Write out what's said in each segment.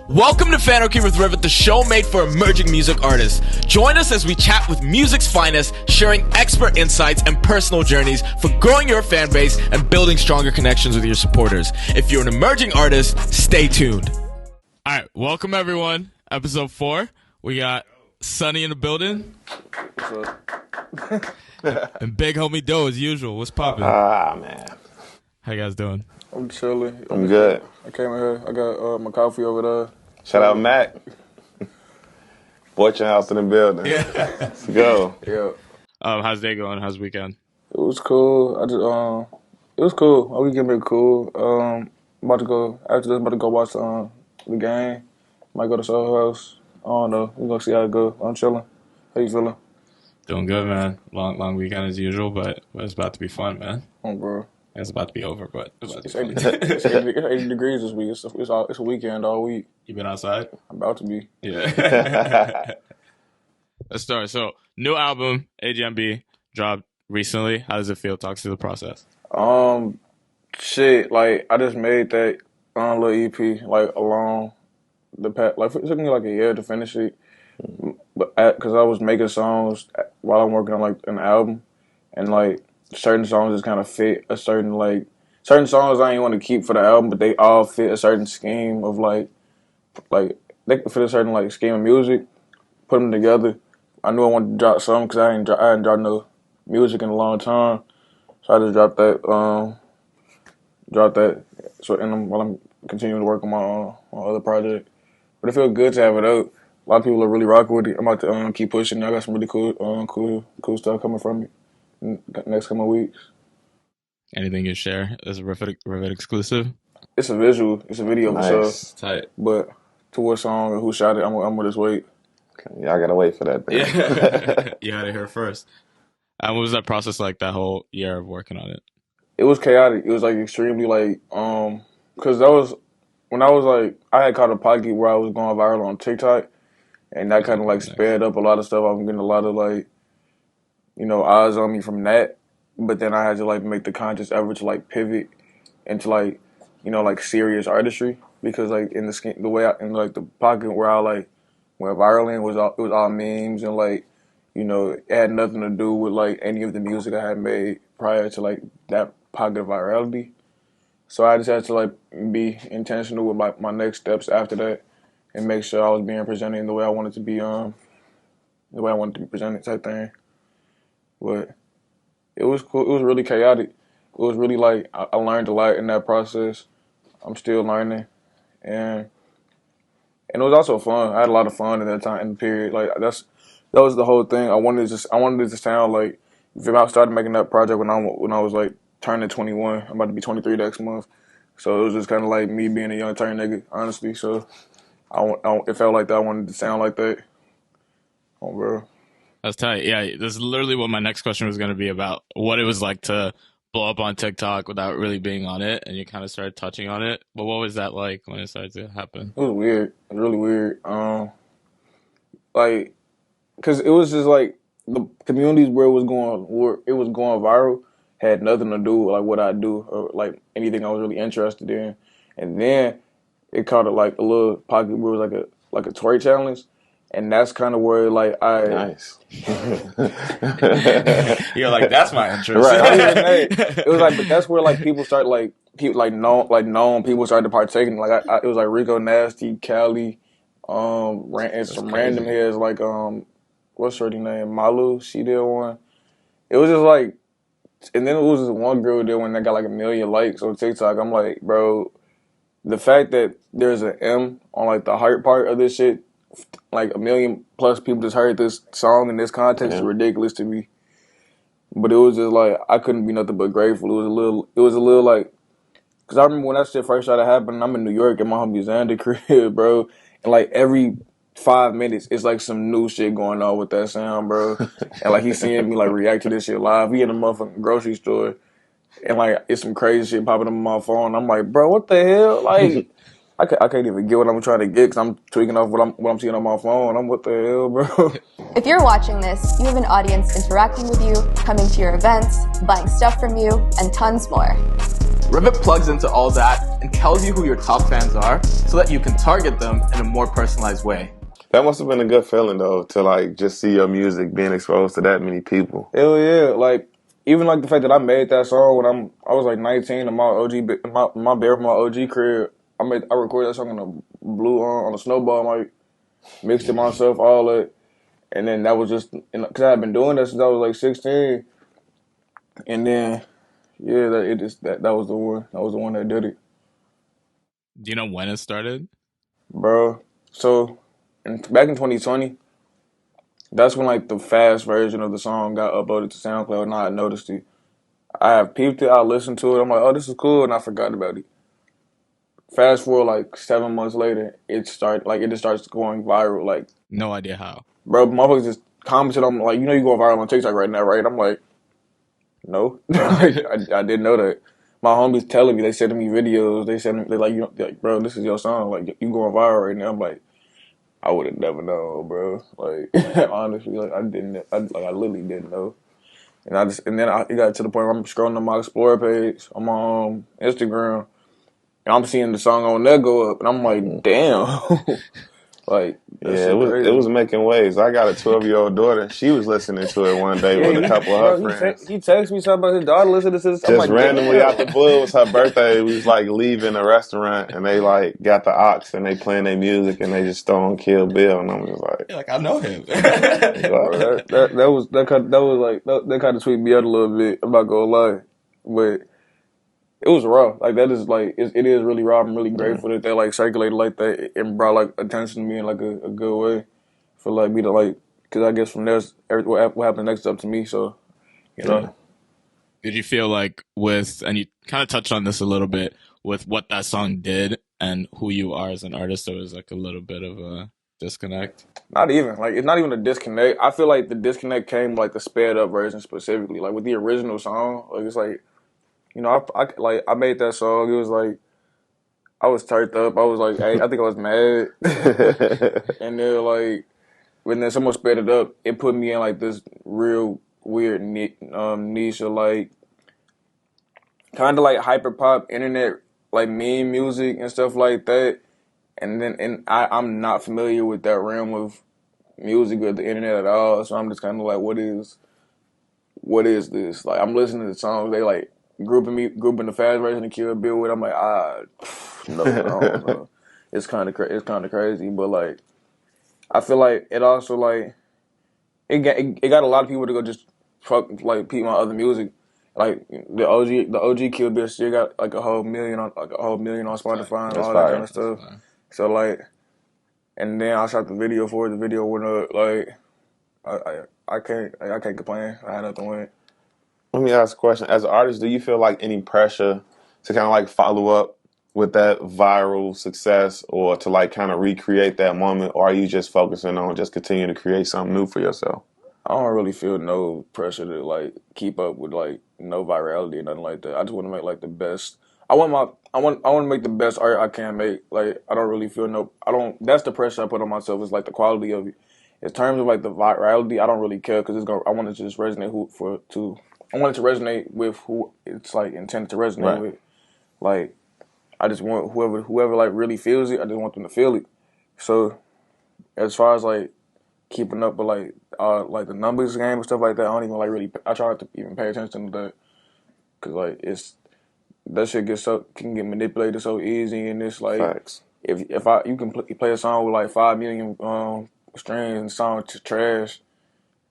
Welcome to Fanarchy with Rivet, the show made for emerging music artists. Join us as we chat with music's finest, sharing expert insights and personal journeys for growing your fan base and building stronger connections with your supporters. If you're an emerging artist, stay tuned. All right, welcome everyone. Episode 4. We got Sonny in the building. What's up? And big homie Doe as usual. What's poppin'? Man. How you guys doing? I'm chilling. I'm good. I came in here. I got my coffee over there. Shout out Mac. Fortune House in the building. Yeah. Let's go. Yeah. How's day going? How's the weekend? It was cool. It was cool. My weekend been cool. About to go after this. About to go watch the game. Might go to Soho House. I don't know. We're gonna see how it goes. I'm chilling. How you feeling? Doing good, man. Long weekend as usual, but it's about to be fun, man. Oh, bro. It's about to be over, but It's 80 degrees this week. It's a weekend all week. You been outside? I'm about to be. Yeah. Let's start. So, new album, AGMB, dropped recently. How does it feel? Talk through the process. Shit. Like I just made that little EP along the path. Like it took me like a year to finish it, but because I was making songs while I'm working on an album, and certain songs just kind of fit a certain songs I ain't want to keep for the album, but they all fit a certain scheme of like they fit a certain scheme of music. Put them together. I knew I wanted to drop something because I hadn't dropped no music in a long time, so I just dropped that. So while I'm continuing to work on my other project, but it feels good to have it out. A lot of people are really rocking with it. I'm about to keep pushing. I got some really cool stuff coming from it next couple of weeks. Anything you share as a Rivet exclusive? It's a visual. It's a video Nice. for sure. Tight. But to what song or who shot it, I'm gonna just wait. Y'all gotta wait for that thing. Yeah. You had it here first. And what was that process like, that whole year of working on it? It was chaotic. It was extremely because that was when I had caught a pocket where I was going viral on TikTok, and that kind of sped up a lot of stuff. I'm getting a lot of eyes on me from that. But then I had to make the conscious effort to pivot into serious artistry, because in the way the pocket where I went viral in it was all memes, and it had nothing to do with any of the music I had made prior to that pocket of virality. So I just had to be intentional with my next steps after that, and make sure I was being presented in the way I wanted to be presented type thing. But it was cool. It was really chaotic. It was really I learned a lot in that process. I'm still learning, and it was also fun. I had a lot of fun in that time in the period. That was the whole thing. I wanted it to sound like if I started making that project when I was turning 21. I'm about to be 23 next month. So it was just kind of me being a young turn nigga, honestly. So it felt like that. I wanted to sound like that. Oh, bro. That's tight. Yeah, that's literally what my next question was going to be about. What it was like to blow up on TikTok without really being on it, and you kind of started touching on it. But what was that like when it started to happen? It was weird. It was really weird. Because it was just the communities where it was going viral had nothing to do with what I do or anything I was really interested in. And then it caught a little pocket where it was like a toy challenge. And that's kind of where Nice. You're that's my interest. Right. It was but that's where people start known people started partaking. It was Rico Nasty, Cali, and some random heads what's her name, Malu. She did one. It was just and then it was this one girl who did one that got 1 million likes on TikTok. I'm bro, the fact that there's an M on the heart part of this shit. 1 million plus people just heard this song in this context is ridiculous to me. But it was just I couldn't be nothing but grateful. It was a little because I remember when that shit first started happening, I'm in New York at my homie Xander crib, bro. And every 5 minutes, it's some new shit going on with that sound, bro. And he's seeing me react to this shit live. He in a motherfucking grocery store. And it's some crazy shit popping up on my phone. I'm bro, what the hell? I can't even get what I'm trying to get because I'm tweaking off what I'm seeing on my phone. What the hell, bro? If you're watching this, you have an audience interacting with you, coming to your events, buying stuff from you, and tons more. Rivet plugs into all that and tells you who your top fans are so that you can target them in a more personalized way. That must have been a good feeling though, to like just see your music being exposed to that many people. Hell yeah! Like even like the fact that I made that song when I was like 19 in my my bare from my OG crib. I recorded that song on a on a snowball mic, mixed it myself, all that, and then that was just because I had been doing that since I was like 16, and then yeah, that was the one. That was the one that did it. Do you know when it started? Bro. So, back in 2020, that's when like the fast version of the song got uploaded to SoundCloud, and I had noticed it. I have peeped it, I listened to it, I'm like, oh, this is cool, and I forgot about it. Fast forward like 7 months later, it just starts going viral. Like, no idea how. Bro, motherfuckers just commented on like, you know, you going viral on TikTok right now, right? I'm like, no, I didn't know that. My homies telling me, they sending me videos. They send me, they like, bro, this is your song. Like, you going viral right now. I'm like, I would have never known, bro. Like, honestly, like I literally didn't know. And it got to the point where I'm scrolling on my Explore page on my Instagram, and I'm seeing the song on there go up, and I'm like, damn. Like, yeah, it was making waves. I got a 12-year-old daughter. She was listening to it one day with a couple of her friends. He texted me something about his daughter listening to this. Just like, randomly out the blue, it was her birthday. We was like leaving a restaurant, and they like got the aux, and they playing their music, and they just throwing Kill Bill, and I'm just like, yeah, like I know him. that kind of tweaked me out a little bit. I'm not gonna lie, but it was raw. Like that is like it is really raw. I'm really grateful that they like circulated like that and brought like attention to me in like a good way for like me to like, because I guess from there what happened next is up to me. So you know. Did you feel like and you kind of touched on this a little bit with what that song did and who you are as an artist, there was like a little bit of a disconnect? Not even. Like, it's not even a disconnect. I feel like the disconnect came like the sped up version specifically. Like with the original song, like it's like, you know, I made that song. It was like I was turned up. I was like, hey, I think I was mad, and then like when then someone sped it up, it put me in like this real weird niche of like kind of like hyper pop internet like meme music and stuff like that. And I'm not familiar with that realm of music or the internet at all, so I'm just kind of like, what is this? Like, I'm listening to songs, they like grouping the fast version of Kill Bill with. I'm like, no, I don't know. It's kind of crazy, but like, I feel like it also like it got a lot of people to go just fuck like peep my other music. Like the OG Kill Bill still got like a whole million on Spotify and all that kind of stuff. So like, and then I shot the video for it. The video went up. Like, I can't complain. I had nothing with it. Let me ask a question. As an artist, do you feel like any pressure to kind of like follow up with that viral success, or to like kind of recreate that moment, or are you just focusing on just continuing to create something new for yourself? I don't really feel no pressure to like keep up with like no virality or nothing like that. I just want to make like the best. I want to make the best art I can make. Like, I don't really feel that's the pressure I put on myself, is like the quality of it. In terms of like the virality, I don't really care, because I want it to just resonate I want it to resonate with who it's like intended to resonate with. Like, I just want whoever like really feels it, I just want them to feel it. So as far as like keeping up with like the numbers game and stuff like that, I don't even like really. I try not to even pay attention to that, because like that shit can get manipulated so easy, and it's like Facts. if you can play a song with like 5 million strings and song trash,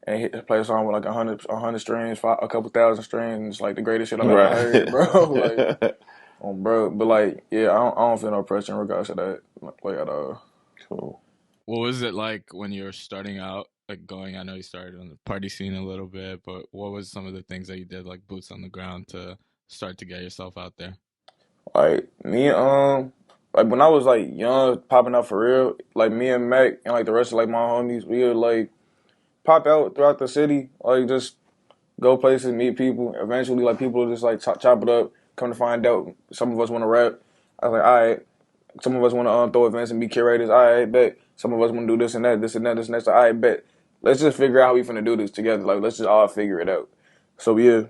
and play a song with like 100 strings, a couple thousand strings, like the greatest shit I've ever heard, bro. Like, bro, but like, yeah, I don't feel no pressure in regards to that, like at all. Cool. What was it like when you were starting out, like going? I know you started on the party scene a little bit, but what was some of the things that you did, like boots on the ground, to start to get yourself out there? Like me, like when I was like young, popping out for real, like me and Mac and like the rest of like my homies, we would like pop out throughout the city, like just go places, meet people. Eventually, like people would just like chop it up. Come to find out, some of us want to rap. I was like, all right. Some of us want to throw events and be curators. All right, bet. Some of us want to do this and that, this and that, this and that. So, all right, bet. Let's just figure out how we finna do this together. Like, let's just all figure it out. So, yeah,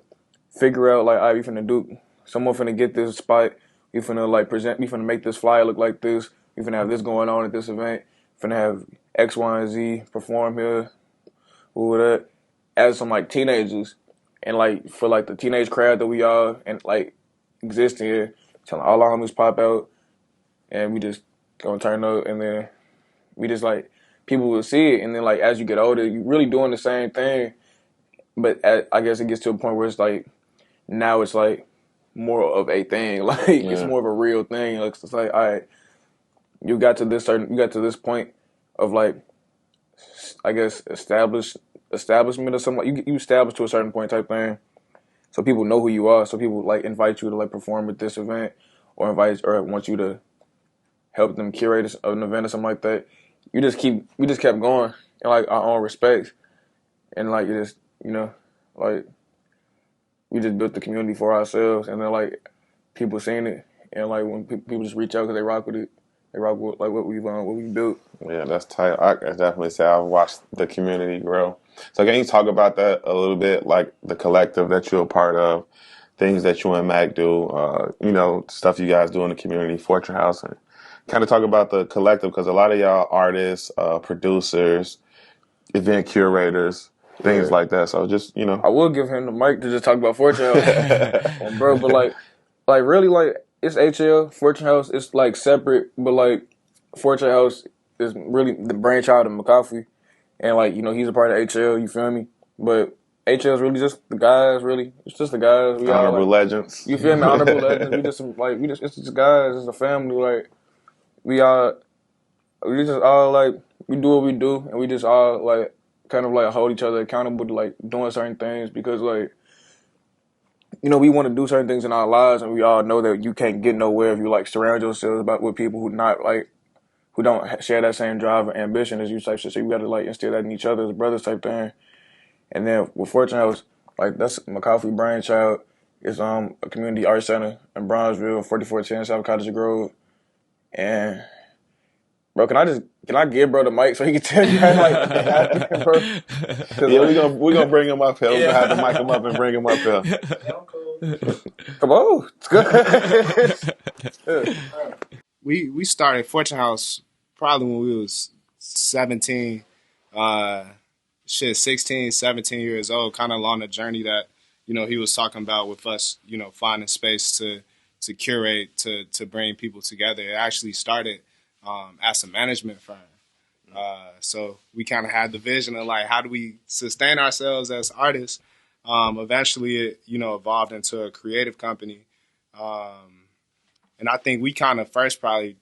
figure out, like, all right, we finna do someone finna get this spot. We finna like present. We finna make this flyer look like this. We finna have this going on at this event. Finna have X, Y, and Z perform here. Who that? As some like teenagers, and like for like the teenage crowd that we are and like exist here, telling all our homies pop out, and we just gonna turn up, and then we just like people will see it, and then like as you get older, you really doing the same thing, but I guess it gets to a point where it's like now it's like more of a thing, like it's more of a real thing. Like it's like, all right, you got to this point of like, I guess establishment or something. You establish to a certain point type thing, so people know who you are. So people like invite you to like perform at this event, or want you to help them curate an event or something like that. We just kept going in like our own respects, and like it just like we just built the community for ourselves, and then like people seeing it, and like when people just reach out because they rock with it, they rock with like what we built. Yeah, that's tight. I can definitely say I've watched the community grow. So can you talk about that a little bit, like the collective that you're a part of, things that you and Mac do, stuff you guys do in the community, Fortune House, and kind of talk about the collective because a lot of y'all artists, producers, event curators, things like that. So just, I will give him the mic to just talk about Fortune House, bro. But like really, like it's HL Fortune House. It's like separate, but like Fortune House is really the brainchild of McCoffrey, and like he's a part of HL. You feel me? But HL is really just the guys. Really, it's just the guys. We honorable all, like, legends. You feel me? Honorable legends. It's just guys. It's a family. Like we just all like we do what we do, and we just all like kind of like hold each other accountable to like doing certain things because like we want to do certain things in our lives, and we all know that you can't get nowhere if you like surround yourselves with people who don't share that same drive or ambition as you type shit. So you got to like instill that in each other as brothers type thing. And then with Fortune House, like that's McCoffrey brainchild. It's a community art center in Bronzeville, 4410 South Cottage Grove. And bro, can I give bro the mic so he can tell you how like happened, bro? Yeah, we gonna bring him up here. We're gonna have to mic him up and bring him up here. Come on, it's good. We started Fortune House probably when we was 17, 16, 17 years old, kind of along the journey that, he was talking about with us, finding space to curate, to bring people together. It actually started as a management firm. So we kind of had the vision of like, how do we sustain ourselves as artists? Eventually it, evolved into a creative company. And I think we kind of first probably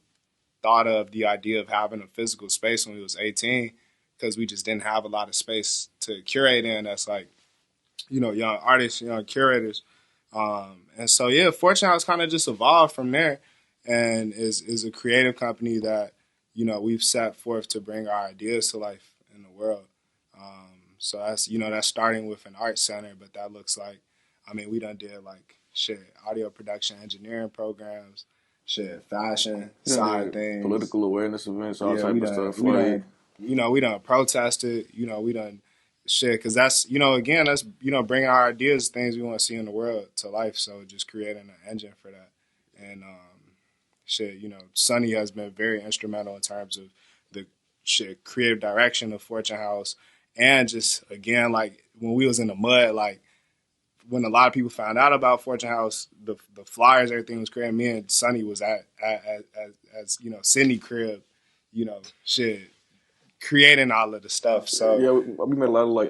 thought of the idea of having a physical space when we was 18 because we just didn't have a lot of space to curate in. That's like, young artists, young curators. And so, yeah, Fortune House kind of just evolved from there and is a creative company that, we've set forth to bring our ideas to life in the world. So that's, that's starting with an art center, but that looks like, we done did like audio production engineering programs, fashion side things, political awareness events, all type of stuff. We done protested, we done because that's, again, that's, bringing our ideas, things we want to see in the world to life. So just creating an engine for that. And, Sonny has been very instrumental in terms of the creative direction of Fortune House. And just, again, like when we was in the mud, like when a lot of people found out about Fortune House, the flyers, everything was created. Me and Sonny was at Sydney crib, creating all of the stuff. So yeah, we made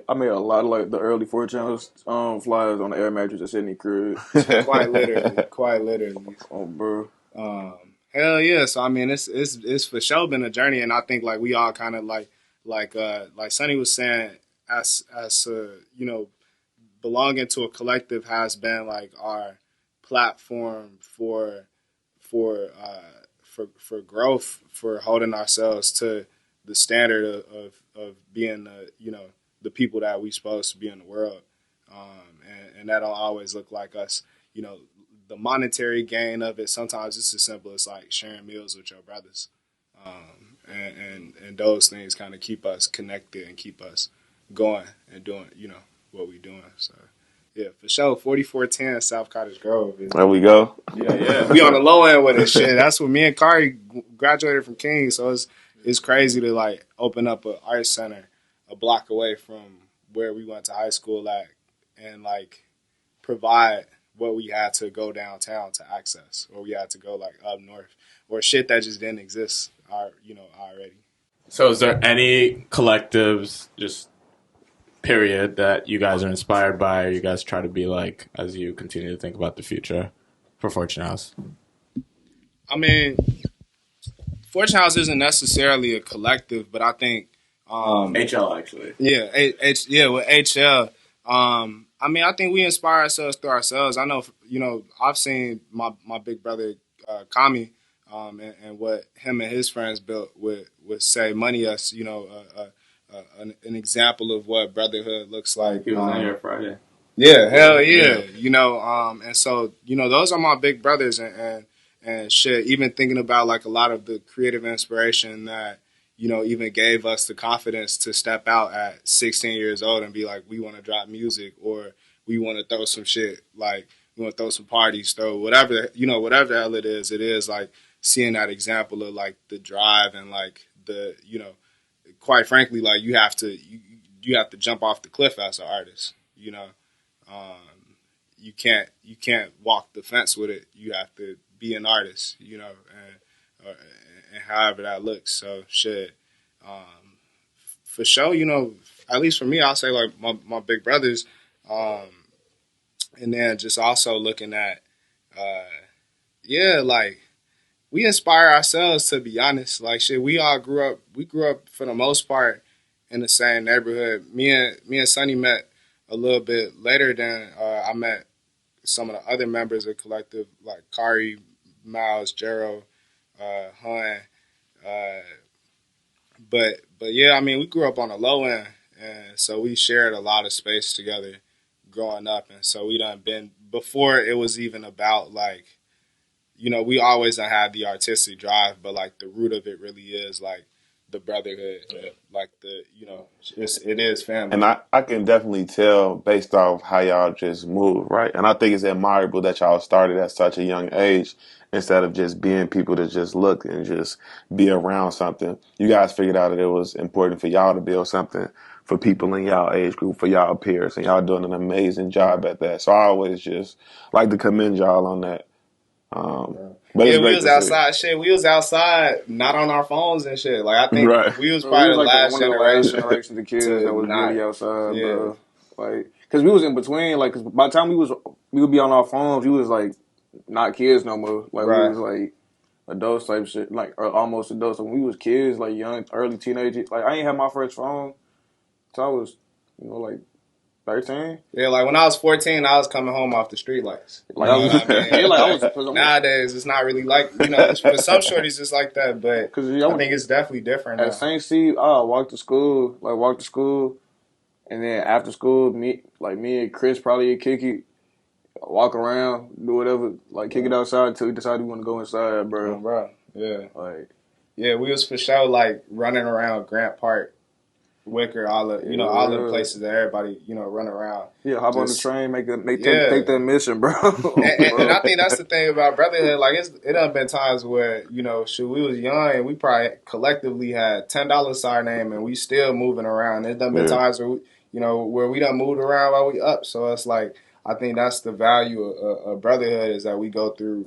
I made a lot of the early Fortune House flyers on the air mattress at Sydney crib. quite literally. Oh, bro. Hell yeah! So it's for sure been a journey, and I think like we all kind of like Sonny was saying, as belonging to a collective has been like our platform for growth, for holding ourselves to the standard of being the people that we supposed to be in the world, and that don't always look like us, the monetary gain of it. Sometimes it's as simple as like sharing meals with your brothers, and those things kind of keep us connected and keep us going and doing what we're doing. So Yeah, for sure. 4410 South Cottage Grove. There we go. Yeah. We on the low end with it. Shit, that's what me and Kari graduated from King, so it's crazy to like open up an art center a block away from where we went to high school at, and like provide what we had to go downtown to access, or we had to go like up north, or shit that just didn't exist, already. So, is there any collectives, just period, that you guys are inspired by, or you guys try to be like as you continue to think about the future for Fortune House? I mean, Fortune House isn't necessarily a collective, but I think HL actually. yeah, with HL. I mean, I think we inspire ourselves through ourselves. I know, I've seen my big brother Kami, and what him and his friends built with Say Money Us. An example of what brotherhood looks like. He was on here Friday. Yeah, hell yeah. And so, those are my big brothers, and shit, even thinking about like a lot of the creative inspiration that, even gave us the confidence to step out at 16 years old and be like, we want to drop music, or we want to throw some shit, like we want to throw some parties, throw whatever, whatever the hell it is like seeing that example of like the drive and like the, quite frankly, like you have to jump off the cliff as an artist, you can't walk the fence with it. You have to be an artist, and however that looks. So shit, for sure, at least for me, I'll say like my big brothers, and then just also looking at, like we inspire ourselves, to be honest. Like shit, we grew up for the most part in the same neighborhood. Me and Sonny met a little bit later than I met some of the other members of the collective, like Kari, Miles, Jero, Hun. But yeah, I mean, we grew up on the low end, and so we shared a lot of space together growing up. And so we done been, before it was even about like, we always done had the artistic drive, but like the root of it really is like the brotherhood, like the, it is family. And I can definitely tell based off how y'all just move, right? And I think it's admirable that y'all started at such a young age instead of just being people that just look and just be around something. You guys figured out that it was important for y'all to build something for people in y'all age group, for y'all peers, and y'all doing an amazing job at that. So I always just like to commend y'all on that. But yeah, we was outside. Shit, we was outside, not on our phones and shit. Like I think we was probably like the one of the last generations of kids that was not, really outside, bro. Like, cause we was in between. Like, cause by the time we would be on our phones, we was like not kids no more. Like we was like adults type shit, like or almost adults. So when we was kids, like young, early teenagers. Like I ain't had my first phone till I was, like 13. Yeah, like when I was 14, I was coming home off the street lights. Like I was, nowadays, it's not really like, for some shorties it's like that, but I think it's definitely different. At St. C, I walk to school, and then after school, me and Chris probably kick it, walk around, do whatever, like kick it outside until we decide we want to go inside, bro. Bro, yeah, like we was for sure like running around Grant Park, Wicker, all the places that everybody, run around. Yeah, hop on the train, take that mission, bro. and I think that's the thing about brotherhood. Like it done been times where, we was young and we probably collectively had $10 to our name and we still moving around. There's done been times where where we done moved around while we up. So it's like, I think that's the value of brotherhood, is that we go through,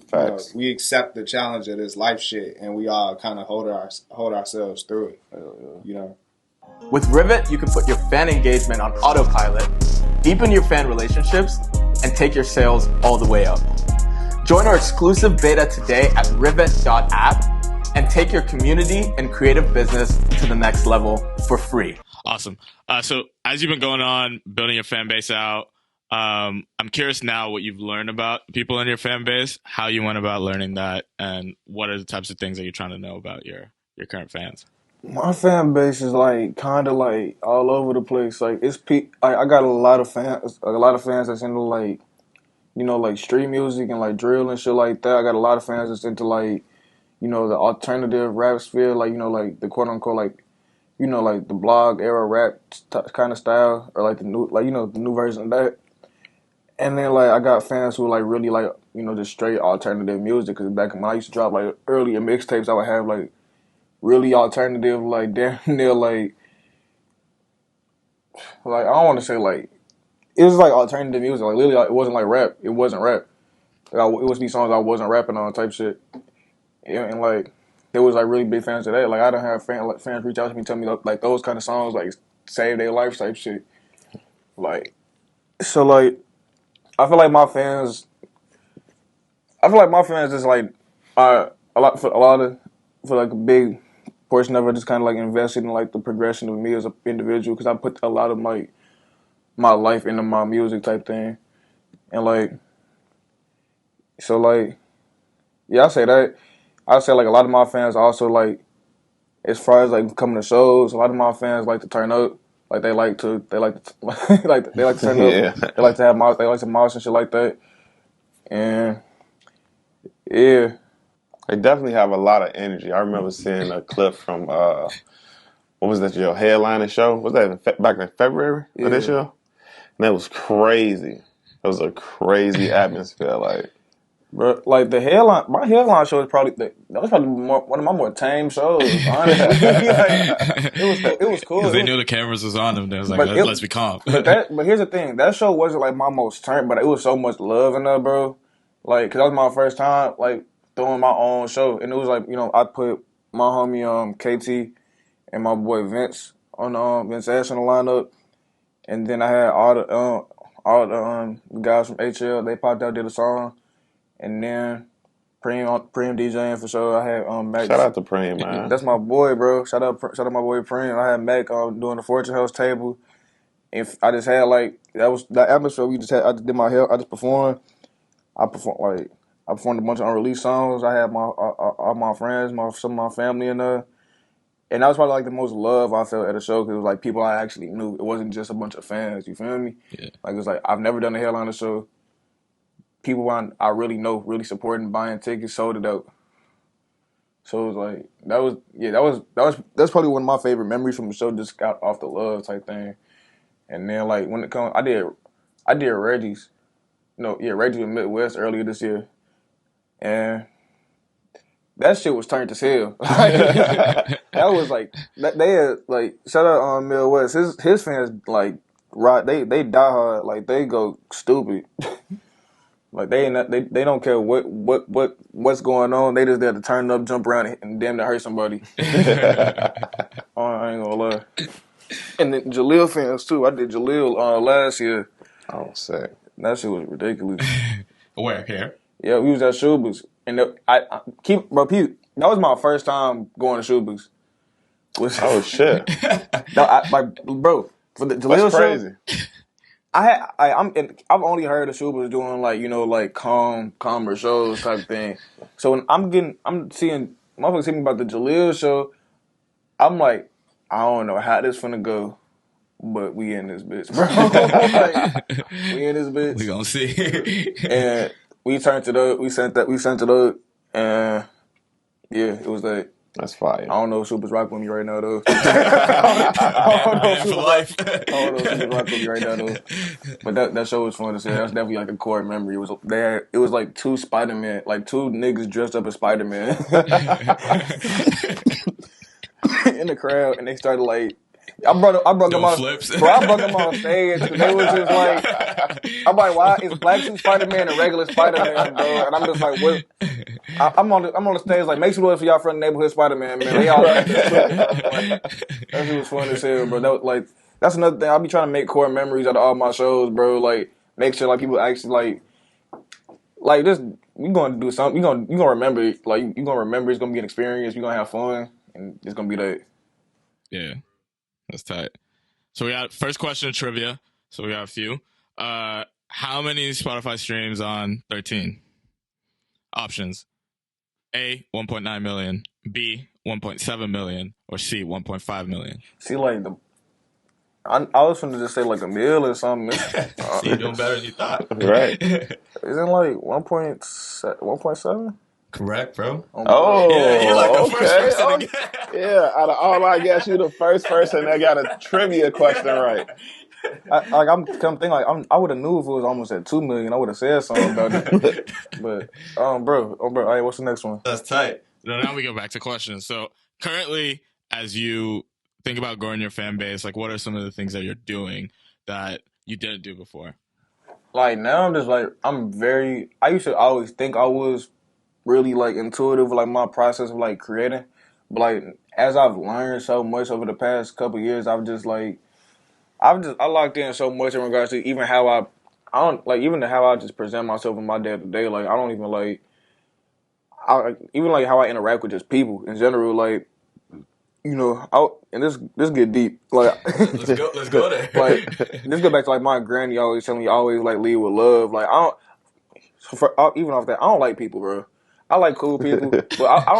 we accept the challenge of this life shit and we all kind of hold ourselves through it. With Rivet, you can put your fan engagement on autopilot, deepen your fan relationships, and take your sales all the way up. Join our exclusive beta today at rivet.app and take your community and creative business to the next level for free. Awesome. So as you've been going on, building your fan base out, I'm curious now what you've learned about people in your fan base, how you went about learning that, and what are the types of things that you're trying to know about your current fans. My fan base is like kind of like all over the place. Like I got a lot of fans that's into like, like street music and like drill and shit like that. I got a lot of fans that's into like, the alternative rap sphere, like like the quote unquote like, like the blog era rap kind of style, or like the new the new version of that. And then like I got fans who like really like just straight alternative music. Because back when I used to drop like earlier mixtapes, I would have like really alternative, like damn near like I don't want to say like it was like alternative music. Like literally, like, it wasn't like rap. It wasn't rap. Like, it was these songs I wasn't rapping on type shit. And like there was like really big fans of that. Like I don't have fans reach out to me, tell me like those kind of songs like save their life type shit. Like so like I feel like my fans is like a big portion of it just kind of like invested in like the progression of me as an individual because I put a lot of like my life into my music type thing, and like so like yeah I say that I say like a lot of my fans also like as far as like coming to shows, a lot of my fans like to turn up. Like they like to like they like to turn up. They like to mosh and shit like that. And yeah, They definitely have a lot of energy. I remember seeing a clip from what was that, your headlining show? Was that back in February of this year? And that was crazy. It was a crazy atmosphere. Like, bro, like my headline show is probably that was probably one of my more tame shows. Honestly, like, it was cool. Because they knew the cameras was on them. They was like, let's be calm. But here's the thing: that show wasn't like my most turned, but it was so much love in there, bro. Like, cause that was my first time like throwing my own show, and it was like I put my homie KT and my boy Vince on Vince Ash on the lineup, and then I had all the guys from HL. They popped out, did a song. And then Preem DJing for sure. I had Mac. Shout out to Preem, man. That's my boy, bro. Shout out my boy Preem. I had Mac doing the Fortune House table. And I just had like that atmosphere. I just did my hair. I just performed. I performed a bunch of unreleased songs. I had all my friends, some of my family in there. And that was probably like the most love I felt at a show because it was like people I actually knew. It wasn't just a bunch of fans. You feel me? Yeah. Like it was like I've never done a headliner show. People I really know, really supporting, buying tickets, sold it out. So it was like that's probably one of my favorite memories from the show. Just got off the love type thing, and then like when it comes, I did Reggie's, Reggie's in Midwest earlier this year, and that shit was turned to hell. That was like they had like shout out on Midwest. His fans like they die hard, like they go stupid. Like they don't care what's going on. They just there to turn up, jump around, and damn to hurt somebody. Oh, I ain't gonna lie. And then Jaleel fans too. I did Jaleel last year. Oh, sick. That shit was ridiculous. Where here? Yeah, we was at Schuber's, and Pete. That was my first time going to Schuber's. Oh shit! Bro, for the Jaleel That's crazy. show. I've only heard of Schubert doing like calmer shows type thing. So when I'm seeing motherfuckers tell me about the Jaleel show, I'm like, I don't know how this finna go, but we in this bitch, bro. Like, we in this bitch. We gonna see. And we turned it up. We sent it up, and yeah, it was like. That's fire. I don't know if Super's rocking with me right now, though. I don't know if Super's rocking with me right now, though. But that show was fun to see. That's definitely like a core memory. It was like two Spider-Man, like two niggas dressed up as Spider-Man in the crowd, and they started like. I brought them on. Bro, I brought them on stage because they was just like, I'm like, why is Black Suit Spider-Man a regular Spider-Man, bro? And I'm just like, what? I'm on the stage like, make some noise for y'all from the neighborhood Spider-Man, man. They all that shit was fun as hell, bro. That was like, that's another thing. I'll be trying to make core memories out of all my shows, bro. Like, make sure like people actually like this. We gonna do something. You gonna remember it. Like you gonna remember. It's gonna be an experience. You gonna have fun, and it's gonna be that. Yeah. That's tight. So we got first question of trivia. So we got a few. How many Spotify streams on 13? Options. A, 1.9 million. B, 1.7 million. Or C, 1.5 million. See, like I was gonna just say like a meal or something. See, you're doing better than you thought. Right. Isn't like 1.7? Correct, bro. Oh, yeah, you're like the okay. first person to get. Yeah, out of all I guess, you the first person that got a trivia question right. I'm come think like I would have knew if it was almost at 2 million. I would have said something about it. But bro, hey, what's the next one? That's tight. Now we go back to questions. So currently, as you think about growing your fan base, like what are some of the things that you're doing that you didn't do before? Like now, I'm just like I used to always think I was really like intuitive, like my process of like creating. But like as I've learned so much over the past couple years, I locked in so much in regards to even how I don't like even how I just present myself in my day to day. Like I don't even like even like how I interact with just people in general. Like and this get deep. Like let's go there. Like this go back to like my granny always telling me always like lead with love. Like even off that I don't like people, bro. I like cool people, but I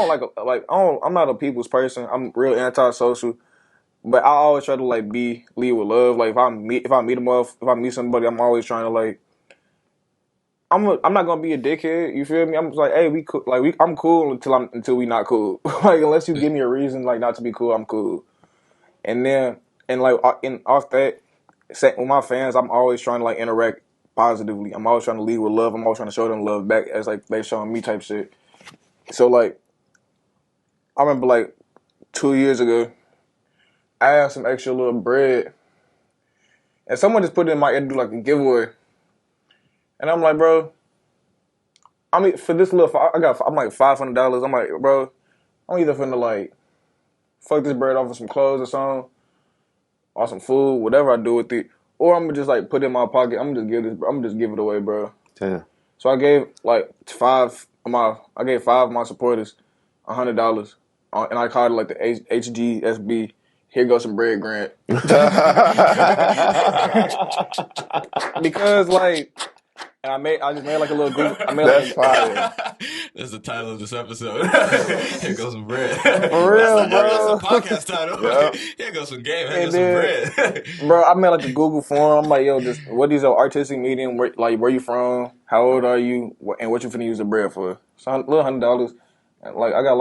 don't I'm not a people's person. I'm real antisocial. But I always try to like lead with love. Like if I meet somebody, I'm always trying to like I'm not gonna be a dickhead. You feel me? I'm just like, hey, we cool. Like I'm cool until we not cool. Like unless you give me a reason like not to be cool, I'm cool. And then off that, with my fans, I'm always trying to like interact positively. I'm always trying to lead with love. I'm always trying to show them love back as like they showing me type shit. So like I remember like 2 years ago, I had some extra little bread, and someone just put it in my ear to do like a giveaway. And I'm like, bro, I mean, for this little, I'm like $500. I'm like, bro, I'm either finna like fuck this bread off with some clothes or something, or some food, whatever I do with it, or I'm gonna just like put it in my pocket. I'm gonna just give it away, bro. Damn. So I gave like five of my supporters $100, and I called it like the HGSB. Here goes some bread grant. Because like. And I just made like a little group. That's fire. That's the title of this episode. Here goes some bread. For real, bro. That's a podcast title. Yep. Here goes some game. Here goes some bread. Bro, I made like a Google form. I'm like, yo, just what is your artistic medium? Where you from? How old are you? And what you finna use the bread for? So a little $100. And like I got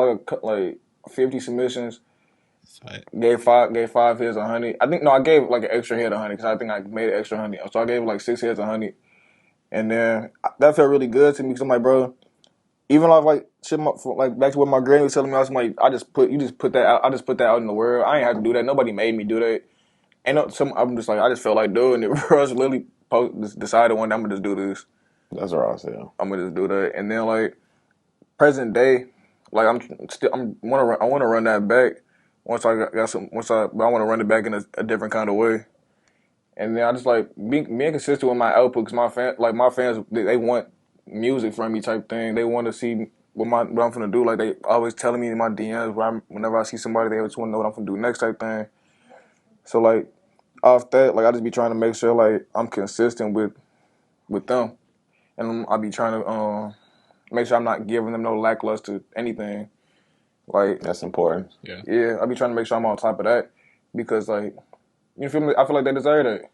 like 50 submissions. Right. Gave five heads $100. I gave like an extra head $100 because I think I made an extra $100. So I gave like 6 heads $100. And then that felt really good to me because I'm like, bro, even though like shit, like back to what my granny was telling me, I was like, I just put that out. I just put that out in the world. I ain't have to do that. Nobody made me do that. I'm just like, I just felt like doing it. Bro, I just literally just decided one day I'm gonna just do this. That's what I said. I'm gonna just do that. And then like present day, like I want to run that back but I want to run it back in a different kind of way. And then I just like being consistent with my output because my fans, they want music from me type thing. They want to see what I'm gonna do. Like they always telling me in my DMs whenever I see somebody, they always want to know what I'm gonna do next type thing. So like off that, like I just be trying to make sure like I'm consistent with them, and I be trying to make sure I'm not giving them no lackluster anything. Like That's important. Yeah, I be trying to make sure I'm on top of that because like. You feel me? I feel like they deserve it.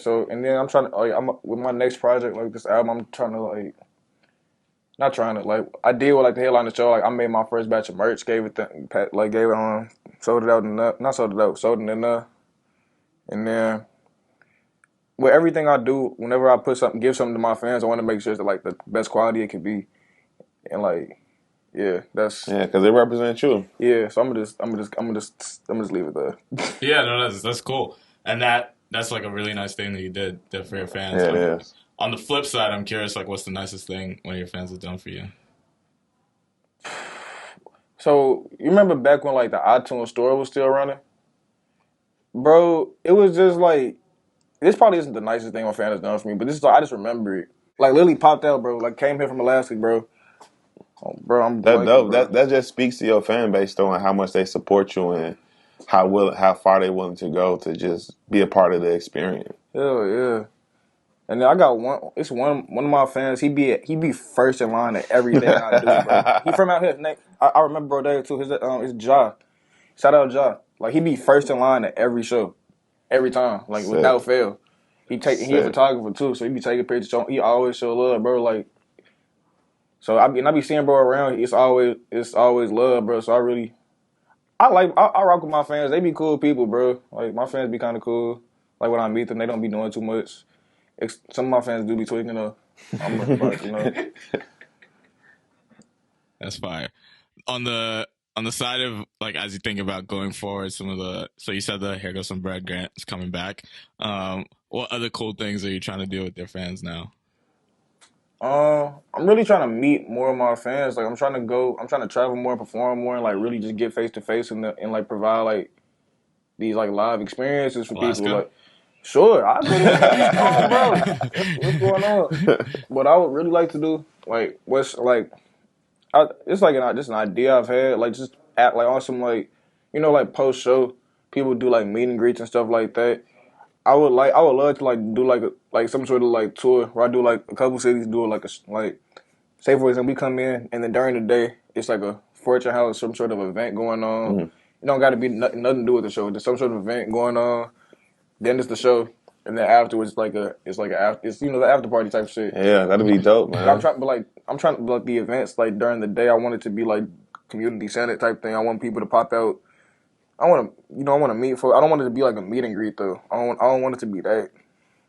So, and then I'm trying to, with my next project, like this album, I'm trying to like, not trying to, like, I did with like the headline of the show, like I made my first batch of merch, sold it out, and then with everything I do, whenever I give something to my fans, I want to make sure it's like the best quality it can be. And like, yeah, because it represents you. Yeah, so I'm gonna just leave it there. Yeah, no, that's cool, and that's like a really nice thing that you did for your fans. Yeah, it is. On the flip side, I'm curious, like, what's the nicest thing one of your fans has done for you? So you remember back when like the iTunes store was still running, bro? It was just like this probably isn't the nicest thing my fan has done for me, but I just remember it. Like Lily popped out, bro. Like came here from Alaska, bro. Oh, bro, I'm That dope. Bro. That just speaks to your fan base though, and how much they support you and how far they willing to go to just be a part of the experience. Hell yeah. And then I got one of my fans. He be first in line at everything I do, bro. He from out here. I remember bro there too. His Ja. Shout out Ja. Like he be first in line at every show, every time, like Sick. Without fail. He a photographer too, so he be taking pictures. He always show love, bro. Like. So I be seeing bro around. It's always love, bro. So I rock with my fans. They be cool people, bro. Like my fans be kind of cool. Like when I meet them, they don't be doing too much. Some of my fans do be tweaking though. But, you know. That's fire. On the side of like as you think about going forward, some of the so you said the Here Goes Some Bread grant is coming back. What other cool things are you trying to do with your fans now? I'm really trying to meet more of my fans. Like I'm trying to travel more, perform more, and like really just get face to face and like provide like these like live experiences for Alaska? people. Like, sure, I really bro. What's going on? What I would really like to do, like, it's like just an idea I've had, like just at like on some like, you know, like post show, people do like meet and greets and stuff like that. I would love to like do like some sort of like tour where I do like a couple cities, do like say for example we come in and then during the day it's like a fortune house, some sort of event going on. Mm-hmm. It don't got to be nothing to do with the show. There's some sort of event going on. Then it's the show, and then afterwards it's you know the after party type shit. Yeah, that'd be dope, man. I'm trying to like the events like during the day. I want it to be like community centered type thing. I want people to pop out. I want to meet for. I don't want it to be like a meet and greet though. I don't want it to be that.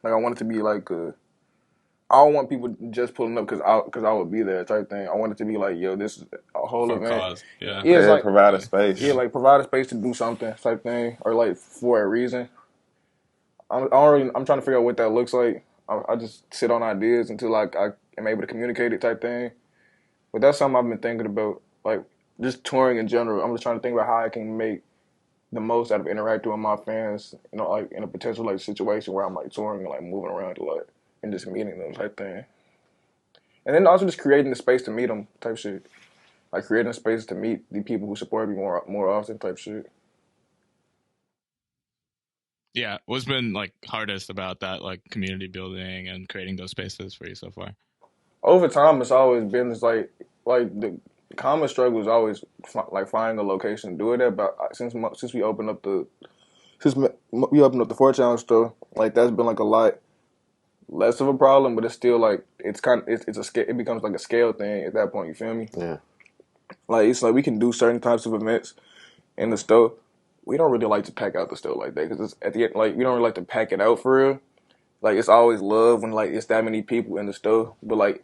Like I want it to be like I don't want people just pulling up because I would be there type thing. I want it to be like, yo, this is a whole For event. cause, yeah. Yeah, it's like provide a space. yeah, like provide a space to do something type thing, or like for a reason. I'm trying to figure out what that looks like. I just sit on ideas until like I am able to communicate it type thing. But that's something I've been thinking about, like just touring in general. I'm just trying to think about how I can make the most out of interacting with my fans, you know, like in a potential like situation where I'm like touring and like moving around a lot and just meeting them type thing. And then also just creating the space to meet them type shit. Like creating a space to meet the people who support me more often type shit. Yeah, what's been like hardest about that, like community building and creating those spaces for you so far? Over time, it's always been this like the common struggle is always like finding a location to do it at. But since we opened up the Fort Challenge store, like that's been like a lot less of a problem. But it's still like it's a scale. It becomes like a scale thing at that point. You feel me? Yeah. Like it's like we can do certain types of events in the store. We don't really like to pack out the store like that because at the end, like we don't really like to pack it out for real. Like it's always love when like it's that many people in the store, but like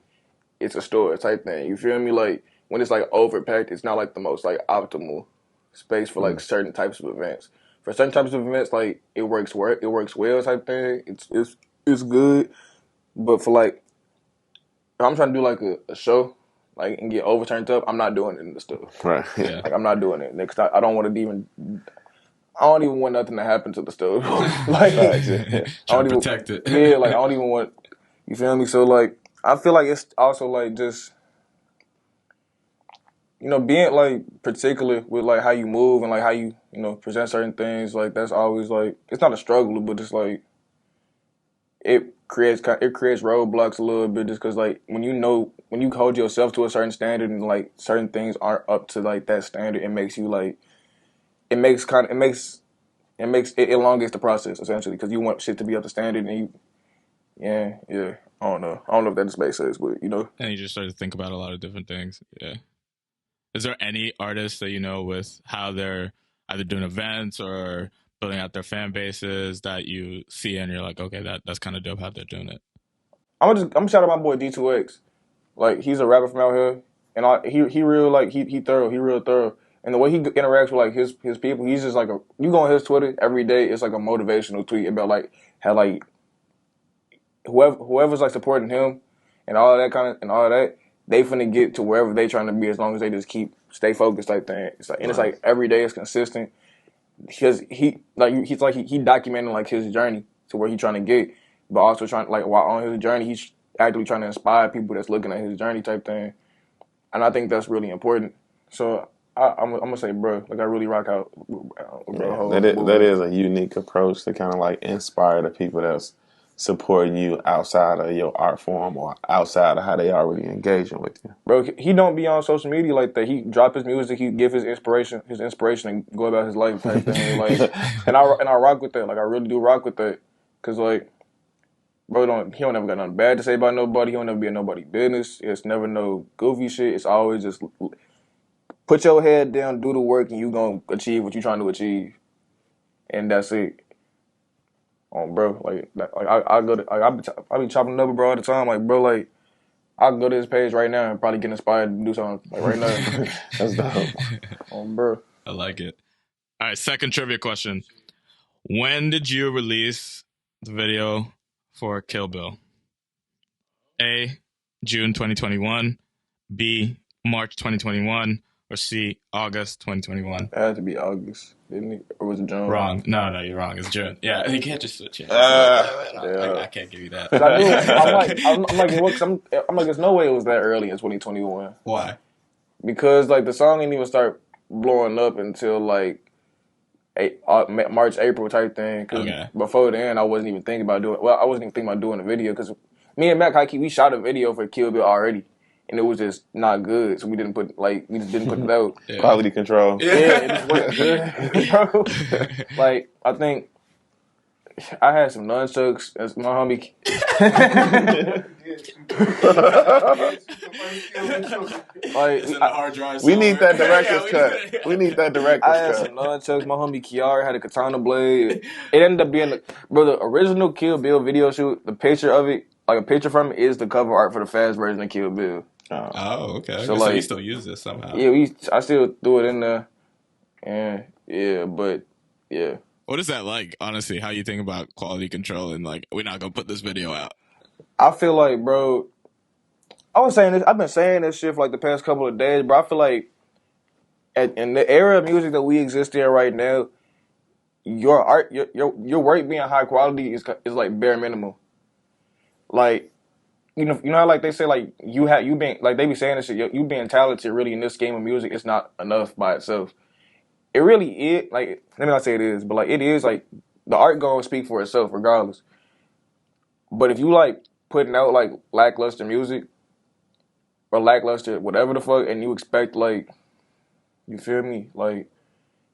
it's a store type thing. You feel me? Like when it's like overpacked, it's not like the most like optimal space for like certain types of events. For certain types of events, like it works well type thing. It's good, but for like if I'm trying to do like a show, like and get overturned up, I'm not doing it in the store. Right. Yeah. Like I'm not doing it next. I don't want to even. I don't even want nothing to happen to the stove. Like, Try to protect it. Yeah, like I don't even want. You feel me? So like, I feel like it's also like just, you know, being like particular with like how you move and like how you present certain things. Like that's always like it's not a struggle, but it's like it creates roadblocks a little bit just because like when you hold yourself to a certain standard and like certain things aren't up to like that standard, it makes you like. It elongates the process essentially because you want shit to be up to standard and yeah. I don't know if that makes sense, but you know. And you just start to think about a lot of different things. Yeah. Is there any artists that you know with how they're either doing events or building out their fan bases that you see and you're like, okay, that's kind of dope how they're doing it? I'm gonna shout out my boy D2X. Like he's a rapper from out here, and he real like he thorough. He real thorough. And the way he interacts with like his people, he's just like you go on his Twitter every day, it's like a motivational tweet about like how like whoever's like supporting him and all that, they finna get to wherever they trying to be as long as they just stay focused type thing. It's like and it's like every day it's consistent because he's documenting like his journey to where he's trying to get, but also trying like while on his journey he's actively trying to inspire people that's looking at his journey type thing, and I think that's really important. So. I'm gonna say, bro, like I really rock out. Bro, that is a unique approach to kind of like inspire the people that's supporting you outside of your art form or outside of how they already engaging with you. Bro, he don't be on social media like that. He drop his music, he give his inspiration, and go about his life type thing. Like, and I rock with that. Like I really do rock with that, cause like, bro, he don't never got nothing bad to say about nobody. He don't never be in nobody's business. It's never no goofy shit. It's always just. Put your head down, do the work, and you gonna achieve what you trying to achieve, and that's it. bro, like I go to like I be chopping it up with bro all the time. Like bro, like I can go to his page right now and probably get inspired to do something like right now. That's dope. Bro. I like it. All right, second trivia question. When did you release the video for Kill Bill? A, June 2021, B, March 2021, or C, August 2021? It had to be August, didn't it? Or was it June? Wrong. No, you're wrong. It's June. Yeah, you can't just switch it. Yeah. I can't give you that. I knew, I'm like, what? I'm like, there's no way it was that early in 2021. Why? Because like the song didn't even start blowing up until like March, April type thing. Cause before then, I wasn't even thinking about doing. Well, I wasn't even thinking about doing a video because me and Mac Hikey, we shot a video for Kill Bill already, and it was just not good. So we just didn't put it out. Yeah. Quality control. Yeah, it just wasn't good, bro. Like I think I had some nunchucks as my homie. We need that director's cut. We need that director's cut. I had some nunchucks. My homie Kiara had a katana blade. It ended up being the original Kill Bill video shoot. The picture of it, like a picture from it, is the cover art for the fast version of Kill Bill. Oh, okay. So you still use this somehow? Yeah, I still threw it in there. But yeah. What is that like, honestly? How you think about quality control and like we're not gonna put this video out? I feel like, bro, I've been saying this shit for like the past couple of days, bro. I feel like in the era of music that we exist in right now, your art, your work being high quality is like bare minimum. Like, you know how like they say like you being like they be saying this shit, you being talented really in this game of music, it's not enough by itself. It really is, like, let me not say it is, but like it is like the art gonna speak for itself regardless. But if you like putting out like lackluster music or lackluster whatever the fuck, and you expect like, you feel me, like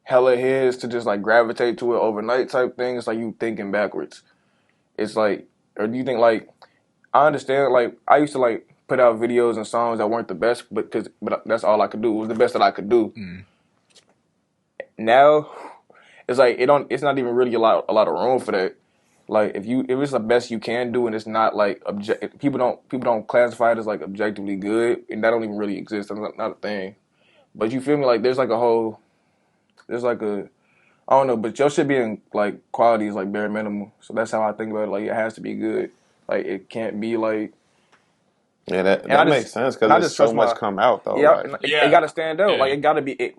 hella heads to just like gravitate to it overnight type thing, it's like you thinking backwards. It's like, or do you think like, I understand, like I used to like put out videos and songs that weren't the best, but that's all I could do. It was the best that I could do. Now, it's like it's not even really a lot of room for that. Like if it's the best you can do and it's not like people don't classify it as like objectively good, and that don't even really exist. That's not a thing. But you feel me? Like there's like I don't know, but your shit being like quality is like bare minimum. So that's how I think about it. Like it has to be good. Like it can't be like. Yeah, that makes sense because there's so much come out though. Yeah, right? It got to stand out. Yeah. Like it got to be it's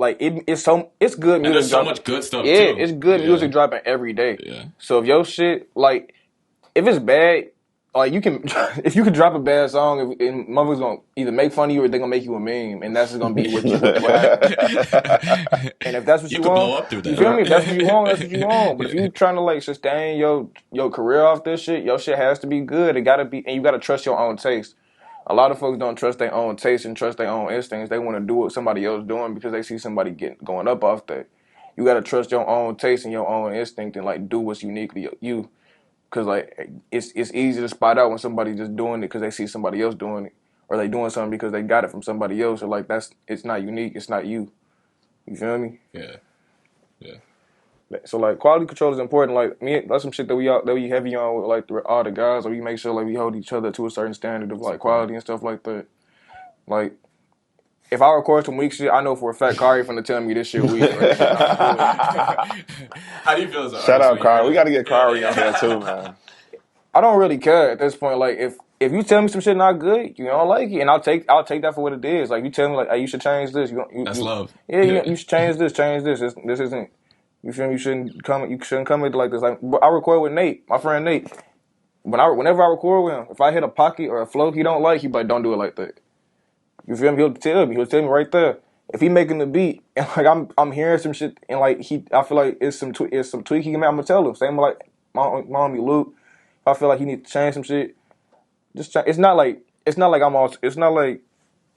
good music. And there's so much good stuff. Yeah, too. It's good music dropping every day. Yeah. So if your shit like, if it's bad, like you can if you can drop a bad song, and motherfuckers gonna either make fun of you or they gonna make you a meme, and that's just gonna be what happens. And if that's what you want, blow up through that. You feel me? If that's what you want, that's what you want. But if you trying to like sustain your career off this shit, your shit has to be good. It gotta be, and you gotta trust your own taste. A lot of folks don't trust their own taste and trust their own instincts. They want to do what somebody else doing because they see somebody going up off that. You got to trust your own taste and your own instinct and like do what's uniquely you. Because like it's easy to spot out when somebody's just doing it because they see somebody else doing it, or they doing something because they got it from somebody else, or like it's not unique. It's not you. You feel me? Yeah. So like quality control is important. Like that's some shit that we heavy on with like all the guys. Like we make sure like we hold each other to a certain standard of like quality and stuff like that. Like if I record some weak shit, I know for a fact Kari finna tell me this shit weak. Right? How do you feel as an Shout out artist, Kari. We got to get Kari on here too, man. I don't really care at this point. Like if you tell me some shit not good, you don't like it, and I'll take that for what it is. Like you tell me like, hey, you should change this. That's love. Yeah, you should change this. This isn't. You feel me? You shouldn't come into like this. Like I record with Nate, my friend Nate. Whenever I record with him, if I hit a pocket or a flow he don't like, he like, don't do it like that. You feel me? He'll tell me right there. If he making the beat and like I'm hearing some shit and like I feel like it's some tweak he can make, I'm gonna tell him. Same like my homie Luke. If I feel like he needs to change some shit, just change. It's not like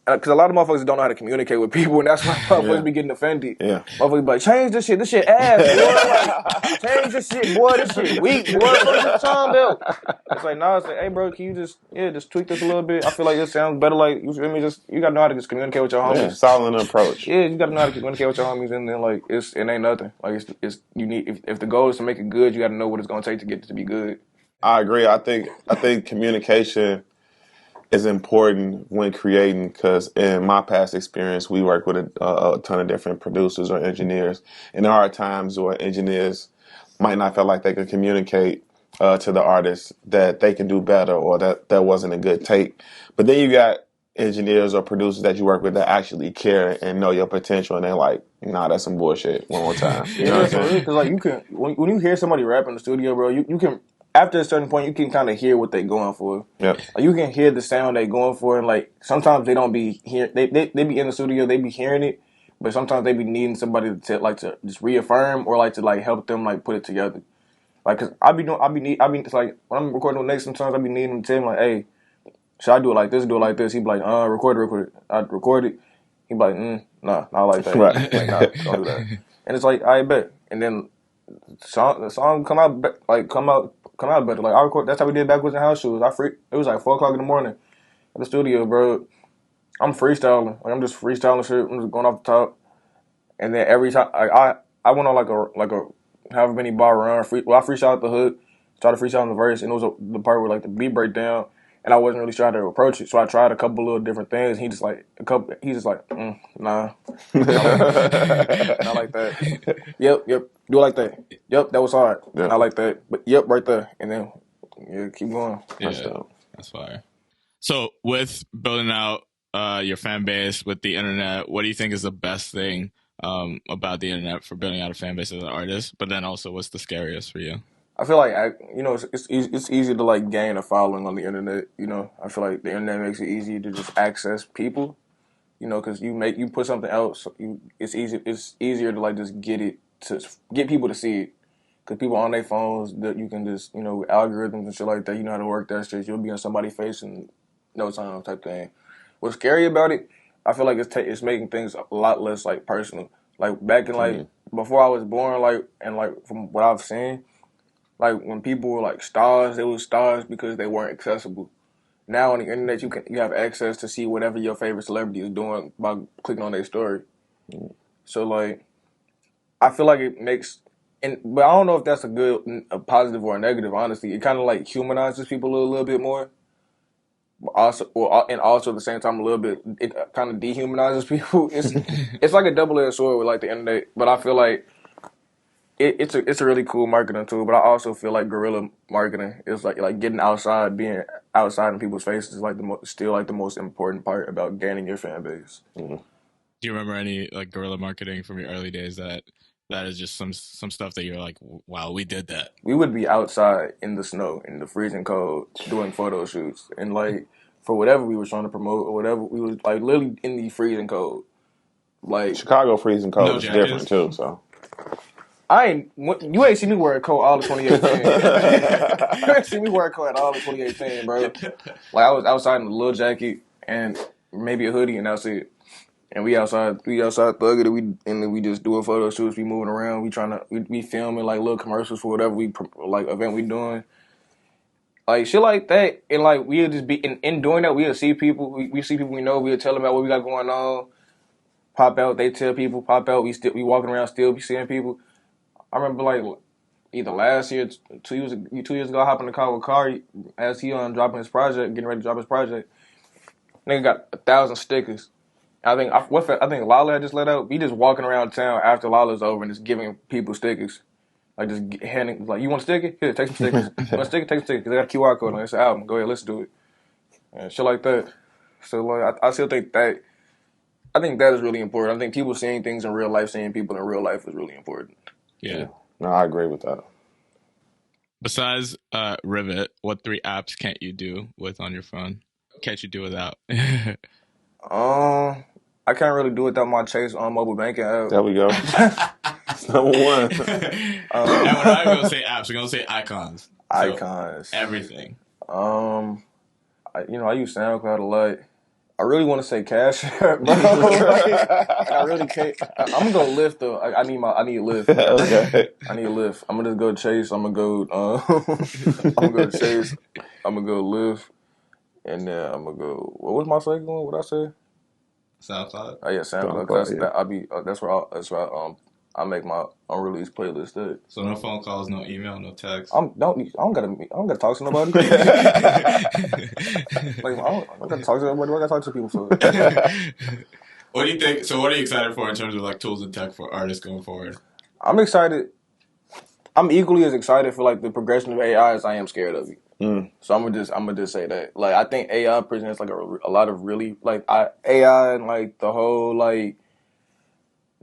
because a lot of motherfuckers don't know how to communicate with people, and that's why motherfuckers be getting offended. Yeah. Motherfuckers be like, change this shit ass, boy. Like, change this shit, boy. This shit weak, boy. What you talking about? It's like, nah, it's like, hey, bro, can you just tweak this a little bit? I feel like it sounds better. Like, you feel me? You gotta know how to just communicate with your homies. Yeah, solid approach. Yeah, you gotta know how to communicate with your homies, and then like, it ain't nothing. Like, it's you need if the goal is to make it good, you gotta know what it's gonna take to get it to be good. I agree. I think communication is important when creating, because in my past experience, we work with a ton of different producers or engineers, and there are times where engineers might not feel like they can communicate to the artist that they can do better, or that wasn't a good take. But then you got engineers or producers that you work with that actually care and know your potential, and they're like, nah, that's some bullshit one more time. You know what I'm saying? Because like you can when you hear somebody rap in the studio, bro, you can after a certain point you can kind of hear what they going for. Yep. Like, you can hear the sound they going for, and like sometimes they don't be hear they be in the studio, they be hearing it, but sometimes they be needing somebody to just reaffirm or like to like help them like put it together. Like, cause it's like when I'm recording with Nate, sometimes I be needing him to tell him like, hey, should I do it like this? Do it like this? He be like, record it. I record it. He be like, nah, not like that. Right. Like, nah, don't do that. And it's like, I bet. And then the song come out better. Like I record. That's how we did Backwards in House Shoes. It was like 4:00 in the morning at the studio, bro. I'm freestyling. Like I'm just freestyling shit. I'm just going off the top. And then every time I went on like a however many bar run. I freestyled the hook, started freestyling the verse, and it was the part where like the beat breakdown. And I wasn't really sure how to approach it, so I tried a couple little different things. He's just like, nah, not like that. Yep, do it like that. Yep, that was hard. Yep. Not like that, but yep, right there. And then keep going. Yeah, that's fire. So with building out your fan base with the internet, what do you think is the best thing about the internet for building out a fan base as an artist? But then also, what's the scariest for you? I feel like it's easy to like gain a following on the internet. You know, I feel like the internet makes it easy to just access people. You know, because you put something else, it's easier to like just get people to see it. Because people on their phones that you can just algorithms and shit like that. You know how to work that shit. You'll be on somebody's face in no time type thing. What's scary about it? I feel like it's making things a lot less like personal. Like back in like before I was born, and from what I've seen. Like when people were like stars, they were stars because they weren't accessible. Now on the internet, you have access to see whatever your favorite celebrity is doing by clicking on their story. So like, I feel like it makes, but I don't know if that's a positive or a negative. Honestly, it kind of like humanizes people a little bit more. And also at the same time, a little bit, it kind of dehumanizes people. It's like a double-edged sword with like the internet. But I feel like. It's a really cool marketing tool, but I also feel like guerrilla marketing is like getting outside, being outside in people's faces is like still like the most important part about gaining your fan base. Do you remember any like guerrilla marketing from your early days that is just some stuff that you're like, wow, we did that? We would be outside in the snow, in the freezing cold, doing photo shoots, and like for whatever we were trying to promote or whatever, we was like literally in the freezing cold. Like Chicago freezing cold is different too, so. You ain't seen me wear a coat all of 2018. You ain't seen me wear a coat at all of 2018, bro. Like I was outside in a little jacket and maybe a hoodie, and that's it. And we outside thugging it. And we just doing photo shoots. We moving around. We filming like little commercials for whatever event we doing. Like shit like that. And like we'll just be in doing that. We'll see people. We see people we know. We'll tell them about what we got going on. Pop out. They tell people. Pop out. We walking around still be seeing people. I remember like either last year, 2 years ago, I hopped in the car with Kari as he getting ready to drop his project. Nigga got 1,000 stickers. I think Lala had just let out. We just walking around town after Lala's over and just giving people stickers, like just handing like, you want a sticker? Here, take some stickers. You want a sticker? Take a sticker. Cause they got a QR code on it. It's an album. Go ahead, let's do it. And shit like that. So like I still think that. I think that is really important. I think people seeing things in real life, seeing people in real life is really important. Yeah. No, I agree with that. Besides Rivet, what 3 apps can't you do with on your phone? Can't you do without? I can't really do without my Chase on mobile banking app. There we go. That's number one. And we're not even gonna say apps. We're gonna say icons. Icons. So, everything. I use SoundCloud a lot. I really want to say Cash, bro. Like, I really can't. I'm gonna go Lyft though. I need Lyft. Okay. I need Lyft. I'm gonna just go Chase. I'm gonna go. I'm gonna go Chase. I'm gonna go Lyft, and then I'm gonna go. What was my second one? What I say? SoundCloud. Oh yeah, SoundCloud. That's where I make my unreleased playlist. So no phone calls, no email, no text. I don't gotta talk to nobody. Like I don't gotta talk to nobody. What I gotta talk to people for? What do you think? So what are you excited for in terms of like tools and tech for artists going forward? I'm excited. I'm equally as excited for like the progression of AI as I am scared of it. So I'm gonna just say that. Like I think AI presents like a lot of really like AI and like the whole like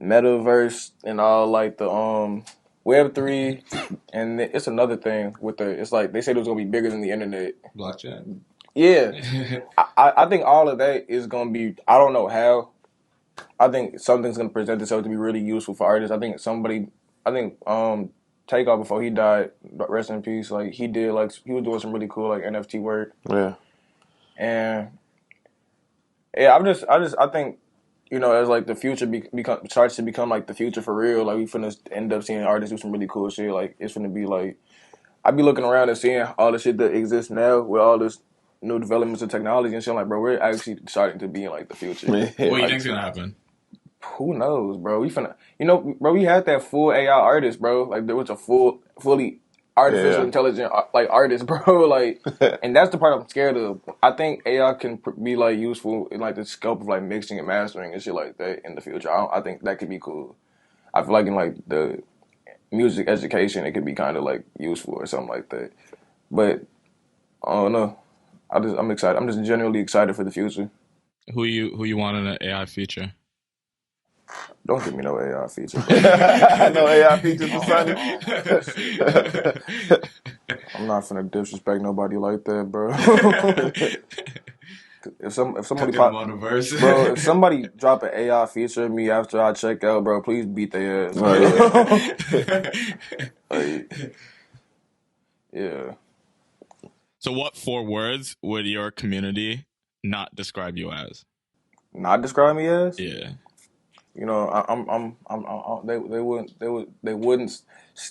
metaverse and all like the Web3, and it's another thing with it's like they said it was gonna be bigger than the internet. Blockchain. Yeah, I think all of that is gonna be. I don't know how. I think something's gonna present itself to be really useful for artists. I think Takeoff before he died, rest in peace. Like he was doing some really cool like NFT work. Yeah. And yeah, I think, you know, as like the future starts to become like the future for real, like we finna end up seeing artists do some really cool shit. Like it's finna be like, I be looking around and seeing all the shit that exists now with all this new developments of technology and shit. Like, bro, we're actually starting to be in like the future. What do you think's gonna happen? Who knows, bro? We finna, you know, bro. We had that full AI artist, bro. Like there was a fully artificial intelligent like artist, bro. Like, and that's the part I'm scared of. I think AI can be like useful in like the scope of like mixing and mastering and shit like that in the future. I think that could be cool. I feel like in like the music education, it could be kind of like useful or something like that. But I don't know. I'm excited. I'm just genuinely excited for the future. Who you want in an AI feature? Don't give me no AI feature. No AI features for Sonny. I'm not finna disrespect nobody like that, bro. if somebody bro, if somebody drop an AI feature of me after I check out, bro, please beat their ass. Like, yeah. So what 4 words would your community not describe you as? Not describe me as? Yeah. You know, they wouldn't.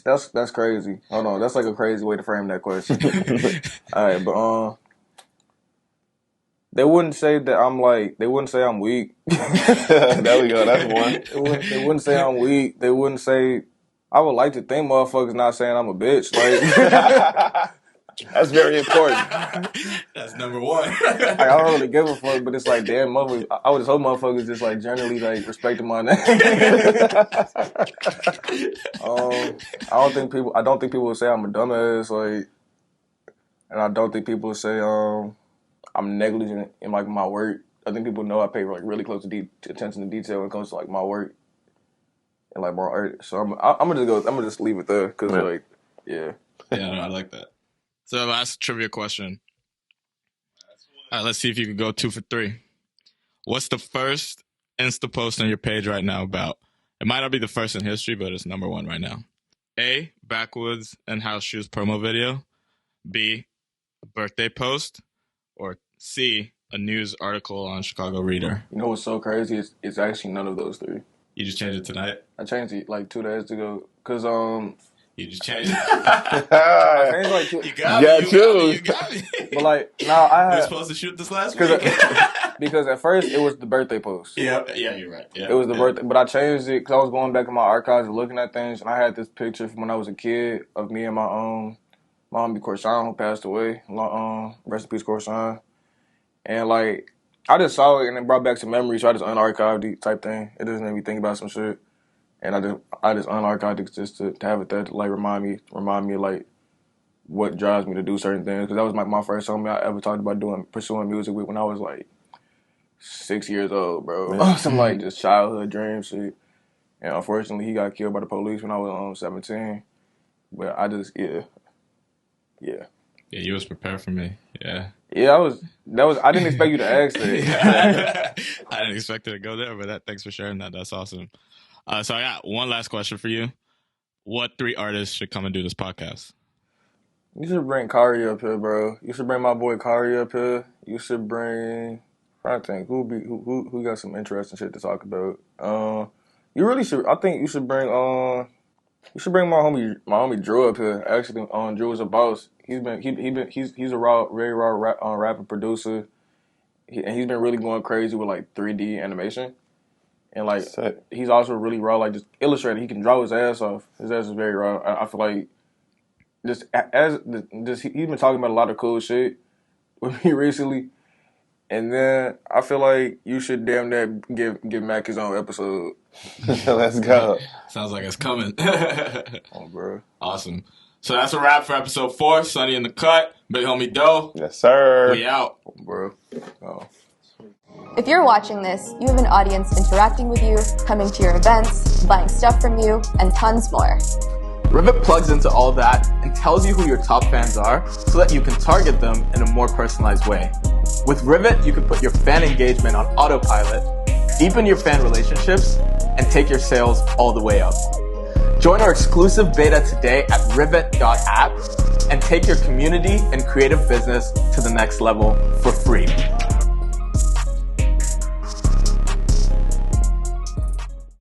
That's crazy. Hold on, that's like a crazy way to frame that question. All right, but they wouldn't say that they wouldn't say I'm weak. There we go. That's one. They wouldn't say I'm weak. They wouldn't say. I would like to think motherfuckers not saying I'm a bitch. Like. That's very important. That's number 1. Like, I don't really give a fuck, but it's like, damn, motherfuckers. I would just hope motherfuckers just like generally like respecting my name. I don't think people would say I'm a dumbass, like, and I don't think people would say I'm negligent in like my work. I think people know I pay like really close attention to detail when it comes to like my work and like my art. So I'm gonna just leave it there because like, yeah. Yeah, no, I like that. So last trivia question. All right, let's see if you can go 2 for 3. What's the first Insta post on your page right now about? It might not be the first in history, but it's number 1 right now. A, Backwoods and House Shoes promo video. B, a birthday post. Or C, a news article on Chicago Reader. You know what's so crazy? It's actually none of those 3. You just changed it tonight? I changed it like 2 days ago because You just changed it. I changed like 2. You got me. But like now I We were had supposed to shoot this last week. because at first it was the birthday post. Yeah, you're right. Yeah, it was the birthday, but I changed it because I was going back in my archives and looking at things, and I had this picture from when I was a kid of me and my homie Corshawn, who passed away. Rest in peace, Corshawn. And like I just saw it and it brought back some memories, so I just unarchived it type thing. It just made me think about some shit. And I just unarchived it just to have it there to like remind me of like what drives me to do certain things. Because that was my first homie I ever talked about pursuing music with when I was like 6 years old, bro. Some like just childhood dream shit. And unfortunately, he got killed by the police when I was 17. But I just yeah. Yeah, you was prepared for me. Yeah. Yeah, I didn't expect you to ask that. I didn't expect it to go there, but thanks for sharing that. That's awesome. So I got one last question for you. What 3 artists should come and do this podcast? You should bring Kari up here, bro. You should bring my boy Kari up here. You should bring I think who got some interesting shit to talk about. You really should. I think you should bring my homie Drew up here. Actually, Drew is a boss. He's a very raw rapper producer, and he's been really going crazy with like 3D animation, and like he's also really raw, like just illustrator. He can draw his ass off. His ass is very raw. I feel like he's been talking about a lot of cool shit with me recently. And then I feel like you should damn near give Mac his own episode. Let's go. Sounds like it's coming. Oh, bro. Awesome. So that's a wrap for episode 4. Sonny in the cut. Big homie Doe. Yes, sir. We out. Oh, bro. Oh. If you're watching this, you have an audience interacting with you, coming to your events, buying stuff from you, and tons more. Rivet plugs into all that and tells you who your top fans are so that you can target them in a more personalized way. With Rivet, you can put your fan engagement on autopilot, deepen your fan relationships, and take your sales all the way up. Join our exclusive beta today at rivet.app and take your community and creative business to the next level for free.